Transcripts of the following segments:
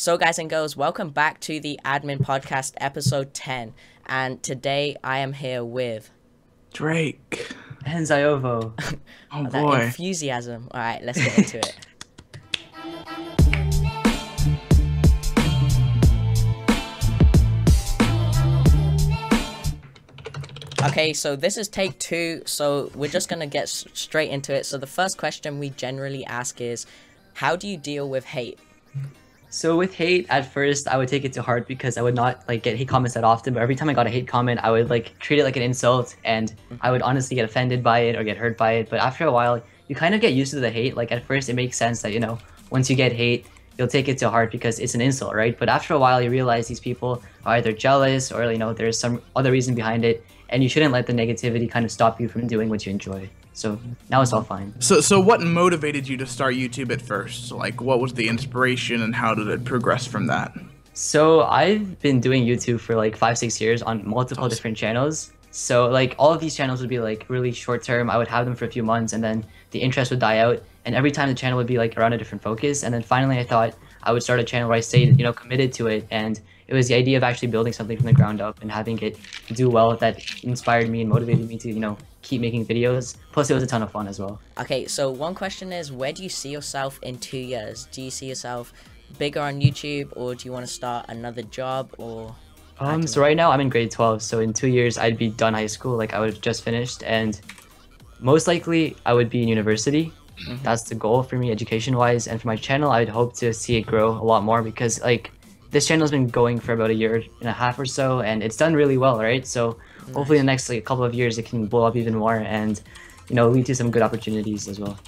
So guys and girls, welcome back to the Admin Podcast episode 10. And today I am here with... Drake. And Ziovo. Oh that boy. enthusiasm. Alright, let's get into it. Okay, so this is take 2, so we're just gonna get straight into it. So the first question we generally ask is, how do you deal with hate? So with hate, at first I would take it to heart because I would not get hate comments that often, but every time I got a hate comment, I would treat it like an insult, and I would honestly get offended by it or get hurt by it. But after a while, you kind of get used to the hate. At first it makes sense that, once you get hate, you'll take it to heart because it's an insult, right? But after a while, you realize these people are either jealous or, there's some other reason behind it, and you shouldn't let the negativity kind of stop you from doing what you enjoy. So now it's all fine. So what motivated you to start YouTube at first? What was the inspiration and how did it progress from that? So I've been doing YouTube for 5-6 years on multiple different channels. So all of these channels would be really short term. I would have them for a few months and then the interest would die out. And every time the channel would be around a different focus. And then finally I thought I would start a channel where I stayed, committed to it. And it was the idea of actually building something from the ground up and having it do well that inspired me and motivated me to, keep making videos. Plus it was a ton of fun as well. Okay, so one question is, where do you see yourself in 2 years? Do you see yourself bigger on YouTube, or do you want to start another job, or... So right now I'm in grade 12, so in 2 years I'd be done high school, I would have just finished, and most likely I would be in university. That's the goal for me education wise, and for my channel I'd hope to see it grow a lot more because this channel has been going for about a year and a half or so, and it's done really well, right? So hopefully in the next couple of years it can blow up even more and lead to some good opportunities as well.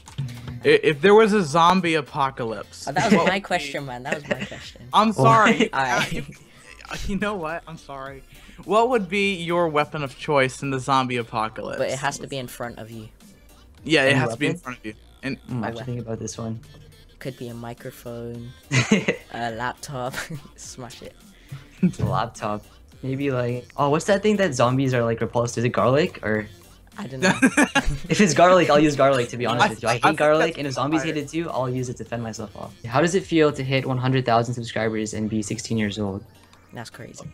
If there was a zombie apocalypse... Oh, that was my question, man. That was my question. I'm sorry. Alright. You know what? I'm sorry. What would be your weapon of choice in the zombie apocalypse? But it has to be in front of you. Yeah, it Any has to be in weapon? front of you. And I have to think about this one. Could be a microphone, a laptop. Smash it. The laptop. Maybe oh, what's that thing that zombies are repulsed to? Is it garlic or... I don't know. If it's garlic, I'll use garlic, to be honest with you. I I hate garlic, think and if that's zombies fire. hate it too, I'll use it to fend myself off. How does it feel to hit 100,000 subscribers and be 16 years old? That's crazy.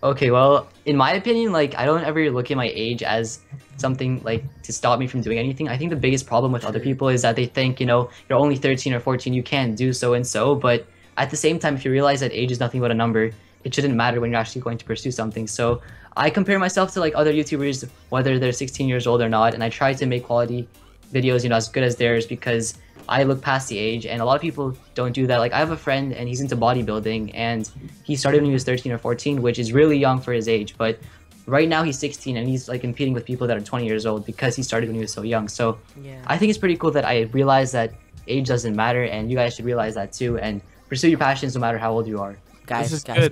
Okay, well, in my opinion, I don't ever look at my age as something to stop me from doing anything. I think the biggest problem with other people is that they think, you're only 13 or 14, you can't do so and so, but at the same time, if you realize that age is nothing but a number, it shouldn't matter when you're actually going to pursue something. So I compare myself to other YouTubers, whether they're 16 years old or not, and I try to make quality videos, as good as theirs because I look past the age, and a lot of people don't do that. I have a friend and he's into bodybuilding, and he started when he was 13 or 14, which is really young for his age, but right now he's 16 and he's competing with people that are 20 years old because he started when he was so young. So Yeah. I think it's pretty cool that I realize that age doesn't matter, and you guys should realize that too, and pursue your passions no matter how old you are. Guys, is guys, good.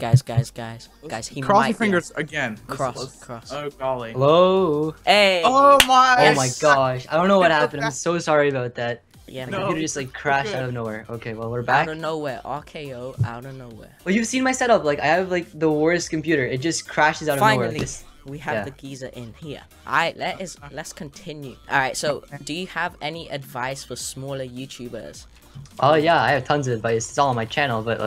guys, he cross might your be fingers again. Cross. Oh golly. Hello? Hey! Oh my. Oh my gosh, I don't know what happened. I'm so sorry about that. Yeah, The man. No. computer just crashed good. out of nowhere. Okay, well, we're Out back. of nowhere. RKO, out of nowhere. Well, you've seen my setup. I have the worst computer. It just crashes out of nowhere. Finally, we have yeah. the geezer in here. Alright, let's continue. Alright, so do you have any advice for smaller YouTubers? Oh yeah, I have tons of advice. It's all on my channel, but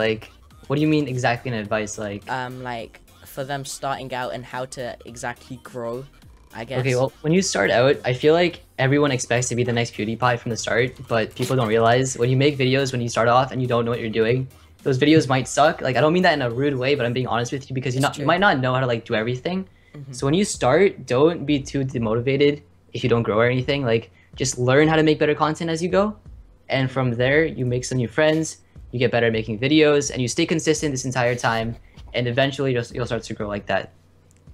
what do you mean exactly in advice? Like for them starting out and how to exactly grow, I guess. Okay, well, when you start out, I feel like everyone expects to be the next PewDiePie from the start, but people don't realize when you make videos when you start off and you don't know what you're doing, those videos might suck. I don't mean that in a rude way, but I'm being honest with you because you It's true. might not know how to do everything. So when you start, don't be too demotivated if you don't grow or anything. Just learn how to make better content as you go, and from there you make some new friends, you get better at making videos, and you stay consistent this entire time, and eventually you'll start to grow like that.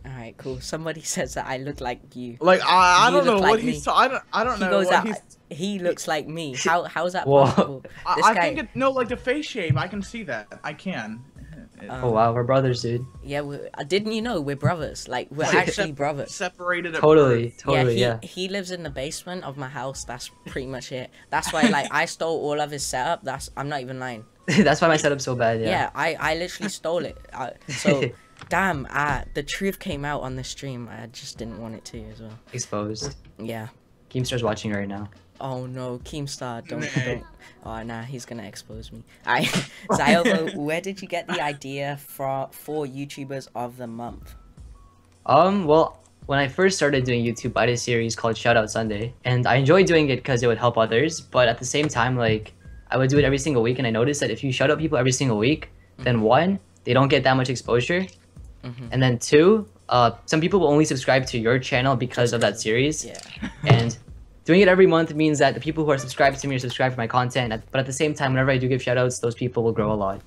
Alright, cool. Somebody says that I look like you. I You don't know look what like he's. me. I don't He know goes what out. he's. He looks like me. How's that Whoa. possible? This I guy. think no, the face shape. I can see that. I can. Oh wow, we're brothers, dude. Yeah, didn't you know we're brothers? We're actually brothers. Separated. At Totally, birth. totally, yeah. He lives in the basement of my house. That's pretty much it. That's why I stole all of his setup. I'm not even lying. That's why my setup's so bad. Yeah, I literally stole it. So damn, the truth came out on the stream. I just didn't want it to as well. Exposed. Yeah. Keemstar's watching right now. Oh no, Keemstar, don't, Nay. don't. Oh nah, he's gonna expose me. I, Ziovo, where did you get the idea for YouTubers of the month? Well, when I first started doing YouTube, I did a series called Shoutout Sunday, and I enjoyed doing it because it would help others. But at the same time, like I would do it every single week, and I noticed that if you shout out people every single week, then one, they don't get that much exposure, and then two, some people will only subscribe to your channel because of that series. Yeah. And doing it every month means that the people who are subscribed to me are subscribed to my content. But at the same time, whenever I do give shoutouts, those people will grow a lot.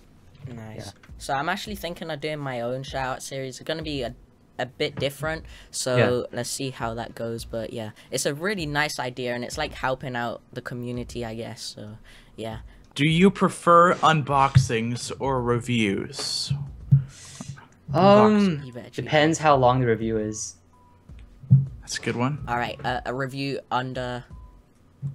Nice. So I'm actually thinking of doing my own shout series. It's gonna be a bit different. So let's see how that goes. But yeah, it's a really nice idea, and it's like helping out the community, I guess. So yeah. Do you prefer unboxings or reviews? You better choose. Depends how long the review is. That's a good one. All right, a review under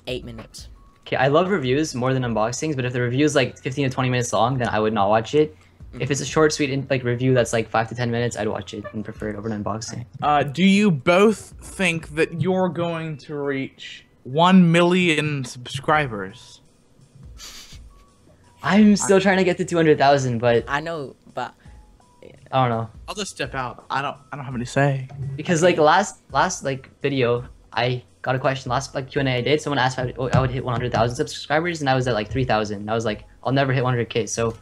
8 minutes. Okay, I love reviews more than unboxings, but if the review is like 15 to 20 minutes long, then I would not watch it. If it's a short, sweet like review that's like 5 to 10 minutes, I'd watch it and prefer it over an unboxing. Do you both think that you're going to reach 1 million subscribers? I'm still trying to get to 200,000, but I know, but I don't know. I'll just step out. I don't have any say. Because like last like video, I got a question last like Q&A I did. Someone asked if I would hit 100,000 subscribers, and I was at like 3,000. I was like, I'll never hit 100K. So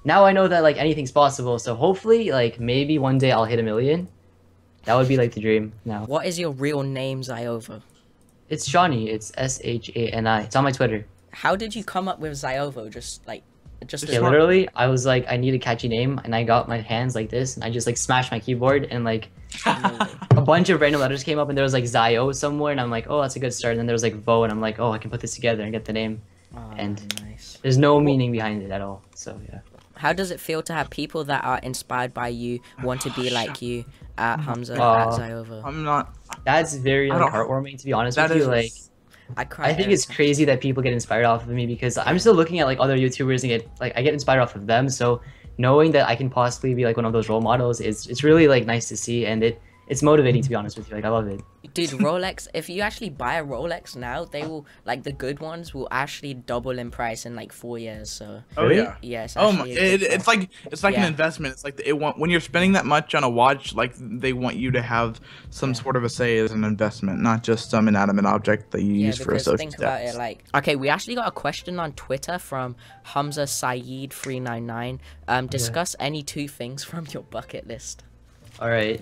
now I know that like anything's possible. So hopefully, like maybe one day I'll hit 1 million. That would be like the dream now. what is your real name, Ziovo? It's Shawnee. It's Shani. It's on my Twitter. How did you come up with Ziovo? Just Yeah, literally, I was like, I need a catchy name, and I got my hands like this, and I just like smashed my keyboard, and like a bunch of random letters came up, and there was like Zio somewhere, and I'm like, oh, that's a good start. And then there was like Vo, and I'm like, oh, I can put this together and get the name. And nice. there's no meaning behind it at all. So yeah. How does it feel to have people that are inspired by you want to be like you at Hamza, at Ziovo? I'm not. That's very I like, don't- heartwarming, to be honest That with you. is- Like, I cry. I think every it's time. crazy that people get inspired off of me because I'm still looking at like other YouTubers and I get inspired off of them. So knowing that I can possibly be like one of those role models it's really like nice to see, and it's motivating, to be honest with you. Like I love it. Dude, Rolex, if you actually buy a Rolex now, they will, like, the good ones will actually double in price in, like, 4 years, so... Oh Really? yeah. Yeah, it's Oh my! actually a good It's one. like an Yeah. investment. It's like when you're spending that much on a watch, like they want you to have some sort of a say as an investment, not just some inanimate object that you Yeah, use for a because social think about status. it, like... Okay, we actually got a question on Twitter from Hamza Saeed 399. Discuss any 2 things from your bucket list. All right.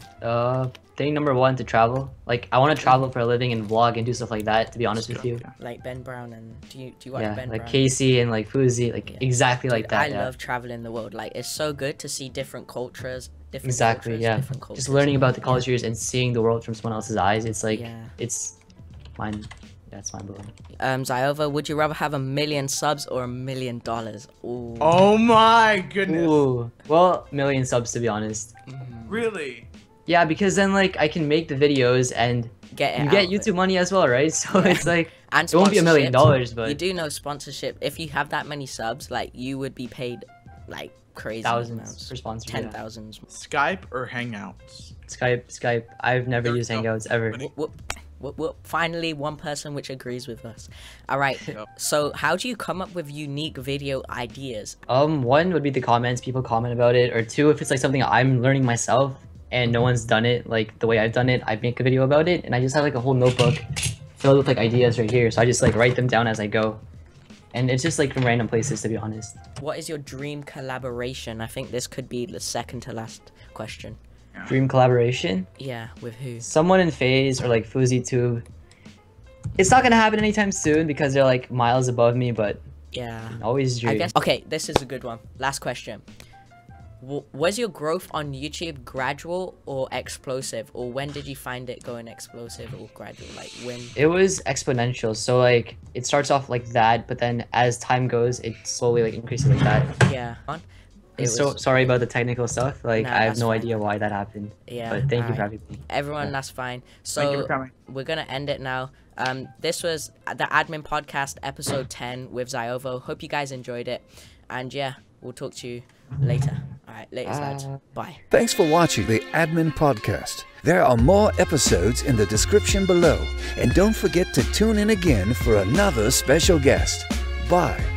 Thing number 1, to travel. Like I want to travel for a living and vlog and do stuff like that. To be honest with you. Like Ben Brown and... Do you watch Yeah, Ben like Brown? Casey and like Fuzi, like Yeah. exactly like Dude, that. I yeah. love traveling the world. Like, it's so good to see different cultures, different Exactly, cultures, yeah. different cultures. Just learning about the cultures and seeing the world from someone else's eyes. It's like Yeah. it's mind. Yeah, it's mind blowing. Ziovo, would you rather have 1 million subs or $1 million? Ooh. Oh my goodness! Ooh, well, 1 million subs, to be honest. Really? Yeah, because then like I can make the videos and Get it you out get of it. YouTube money as well, right? So Yeah. it's like And it won't be $1 million, sponsorships. but You do know sponsorship. If you have that many subs, like, you would be paid, like, crazy thousands amounts. for sponsors. 10,000s. Skype or Hangouts? Skype. I've never There we used go. Hangouts ever. Whoop. Finally, one person which agrees with us. All right. Yep. So, how do you come up with unique video ideas? One would be the comments, people comment about it, or two, if it's like something I'm learning myself and no one's done it like the way I've done it, I make a video about it, and I just have like a whole notebook filled with like ideas right here. So I just like write them down as I go, and it's just like from random places, to be honest. What is your dream collaboration? I think this could be the second to last question. Dream collaboration? Yeah, with who? Someone in FaZe or like FuziTube. It's not gonna happen anytime soon because they're like miles above me, but Yeah. always dream. I guess. Okay, this is a good one. Last question. Was your growth on YouTube gradual or explosive, or when did you find it going explosive or gradual? Like when? It was exponential, so like it starts off like that, but then as time goes, it slowly like increases like that. Yeah. I'm so sorry about the technical stuff. Like Nah, I have that's no fine. idea why that happened. Yeah. But thank you for alright. having me. Everyone, Yeah. that's fine. Thank you So for coming. we're gonna end it now. This was the Admin Podcast episode 10 with Ziovo. Hope you guys enjoyed it, and yeah, we'll talk to you later. All right. right, later, lads. Bye. Thanks for watching the Admin Podcast. There are more episodes in the description below. And don't forget to tune in again for another special guest. Bye.